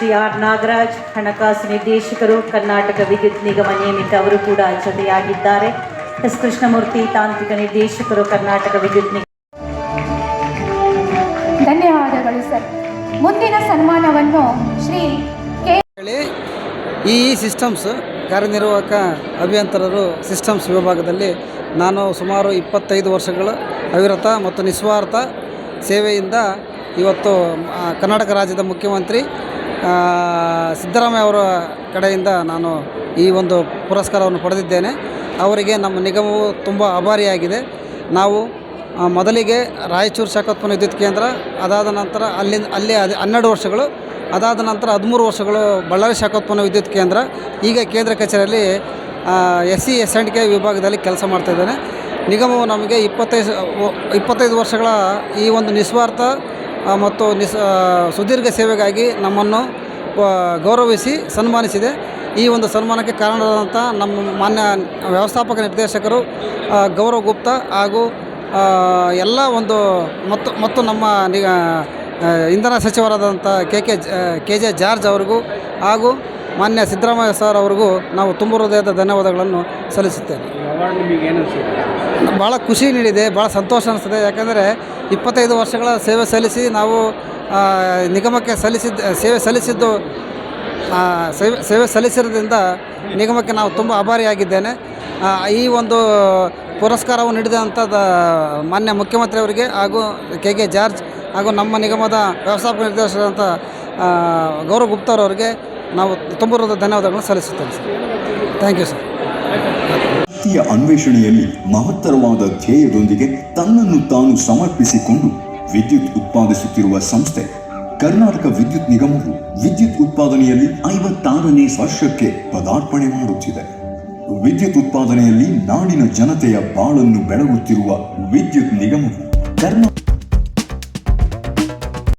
Shri R Nagaraj ಹಣಕಾಸು ನಿರ್ದೇಶಕರು, ಕರ್ನಾಟಕ ವಿದ್ಯುತ್ ನಿಗಮ ನೇಮಿತ ಅವರು ಕೂಡ ಜೊತೆಯಾಗಿದ್ದಾರೆ. ಎಸ್ ಕೃಷ್ಣಮೂರ್ತಿ ತಾಂತ್ರಿಕ ನಿರ್ದೇಶಕರು, ಕರ್ನಾಟಕ ವಿದ್ಯುತ್ ನಿಗಮ. ಧನ್ಯವಾದಗಳು ಸರ್. ಮುಂದಿನ ಸನ್ಮಾನವನ್ನು ಶ್ರೀ ಕೆ ಈ ಸಿಸ್ಟಮ್ಸ್ ಕಾರ್ಯನಿರ್ವಾಹಕ ಅಭಿಯಂತರರು ಸಿಸ್ಟಮ್ಸ್ ವಿಭಾಗದಲ್ಲಿ ನಾನು ಸುಮಾರು 25 ವರ್ಷಗಳ ಅವಿರತ ಮತ್ತು ನಿಸ್ವಾರ್ಥ ಸೇವೆಯಿಂದ ಇವತ್ತು ಕರ್ನಾಟಕ ರಾಜ್ಯದ ಮುಖ್ಯಮಂತ್ರಿ ಸಿದ್ದರಾಮಯ್ಯ ಅವರ ಕಡೆಯಿಂದ ನಾನು ಈ ಒಂದು ಪುರಸ್ಕಾರವನ್ನು ಪಡೆದಿದ್ದೇನೆ. ಅವರಿಗೆ ನಮ್ಮ ನಿಗಮವು ತುಂಬ ಆಭಾರಿಯಾಗಿದೆ. ನಾವು ಮೊದಲಿಗೆ ರಾಯಚೂರು ಶಾಖೋತ್ಪನ್ನ ವಿದ್ಯುತ್ ಕೇಂದ್ರ, ಅದಾದ ನಂತರ ಅಲ್ಲಿ 12 ವರ್ಷಗಳು, ಅದಾದ ನಂತರ 13 ವರ್ಷಗಳು ಬಳ್ಳಾರಿ ಶಾಖೋತ್ಪನ್ನ ವಿದ್ಯುತ್ ಕೇಂದ್ರ, ಈಗ ಕೇಂದ್ರ ಕಚೇರಿಯಲ್ಲಿ SC S&K ವಿಭಾಗದಲ್ಲಿ ಕೆಲಸ ಮಾಡ್ತಾಯಿದ್ದೇನೆ. ನಿಗಮವು ನಮಗೆ 25 ವರ್ಷಗಳ ಈ ಒಂದು ನಿಸ್ವಾರ್ಥ ಮತ್ತು ಸುದೀರ್ಘ ಸೇವೆಗಾಗಿ ನಮ್ಮನ್ನು ಗೌರವಿಸಿ ಸನ್ಮಾನಿಸಿದೆ. ಈ ಒಂದು ಸನ್ಮಾನಕ್ಕೆ ಕಾರಣರಾದಂಥ ನಮ್ಮ ಮಾನ್ಯ ವ್ಯವಸ್ಥಾಪಕ ನಿರ್ದೇಶಕರು ಗೌರವ್ ಗುಪ್ತಾ ಹಾಗೂ ಎಲ್ಲ ಒಂದು ಮತ್ತು ನಮ್ಮ ಇಂಧನ ಸಚಿವರಾದಂಥ KJ ಜಾರ್ಜ್ ಅವರಿಗೂ ಹಾಗೂ ಮಾನ್ಯ ಸಿದ್ದರಾಮಯ್ಯ ಸರ್ ಅವ್ರಿಗೂ ನಾವು ತುಂಬ ಹೃದಯದ ಧನ್ಯವಾದಗಳನ್ನು ಸಲ್ಲಿಸುತ್ತೇನೆ. ಭಾಳ ಖುಷಿ ನೀಡಿದೆ, ಭಾಳ ಸಂತೋಷ ಅನಿಸ್ತದೆ. ಯಾಕಂದರೆ 25 ವರ್ಷಗಳ ಸೇವೆ ಸಲ್ಲಿಸಿ ನಾವು ನಿಗಮಕ್ಕೆ ಸೇವೆ ಸಲ್ಲಿಸಿರೋದ್ರಿಂದ ನಿಗಮಕ್ಕೆ ನಾವು ತುಂಬ ಆಭಾರಿಯಾಗಿದ್ದೇನೆ. ಈ ಒಂದು ಪುರಸ್ಕಾರವನ್ನು ನೀಡಿದಂಥ ಮಾನ್ಯ ಮುಖ್ಯಮಂತ್ರಿಯವರಿಗೆ ಹಾಗೂ KK ಜಾರ್ಜ್ ಹಾಗೂ ನಮ್ಮ ನಿಗಮದ ವ್ಯವಸ್ಥಾಪಕ ನಿರ್ದೇಶಕರಾದಂಥ ಗೌರವ್ ಗುಪ್ತಾರವರಿಗೆ ನಾವು ತುಂಬ ಧನ್ಯವಾದಗಳನ್ನು ಸಲ್ಲಿಸುತ್ತೇವೆ ಸರ್. Thank you sir. ವ್ಯಕ್ತಿಯ ಅನ್ವೇಷಣೆಯಲ್ಲಿ ಮಹತ್ತರವಾದ ಧ್ಯೇಯದೊಂದಿಗೆ ತನ್ನನ್ನು ತಾನು ಸಮರ್ಪಿಸಿಕೊಂಡು ವಿದ್ಯುತ್ ಉತ್ಪಾದಿಸುತ್ತಿರುವ ಸಂಸ್ಥೆ ಕರ್ನಾಟಕ ವಿದ್ಯುತ್ ನಿಗಮವು ವಿದ್ಯುತ್ ಉತ್ಪಾದನೆಯಲ್ಲಿ 56ನೇ ವರ್ಷಕ್ಕೆ ಪದಾರ್ಪಣೆ ಮಾಡುತ್ತಿದೆ. ವಿದ್ಯುತ್ ಉತ್ಪಾದನೆಯಲ್ಲಿ ನಾಡಿನ ಜನತೆಯ ಬಾಳನ್ನು ಬೆಳಗುತ್ತಿರುವ ವಿದ್ಯುತ್ ನಿಗಮವು